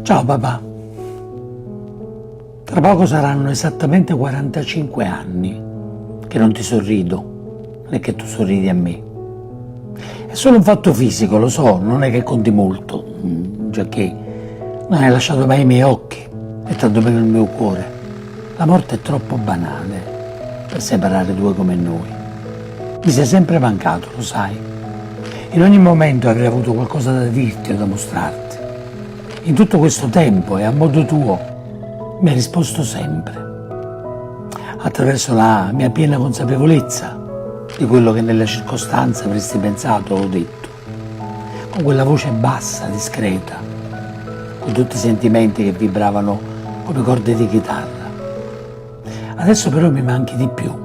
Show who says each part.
Speaker 1: Ciao papà, tra poco saranno esattamente 45 anni che non ti sorrido, né che tu sorridi a me. È solo un fatto fisico, lo so, non è che conti molto, giacché non hai lasciato mai i miei occhi e tanto meno il mio cuore. La morte è troppo banale per separare due come noi. Mi sei sempre mancato, lo sai. In ogni momento avrei avuto qualcosa da dirti o da mostrarti. In tutto questo tempo e a modo tuo mi hai risposto sempre, attraverso la mia piena consapevolezza di quello che nelle circostanze avresti pensato o detto, con quella voce bassa, discreta, con tutti i sentimenti che vibravano come corde di chitarra. Adesso però mi manchi di più.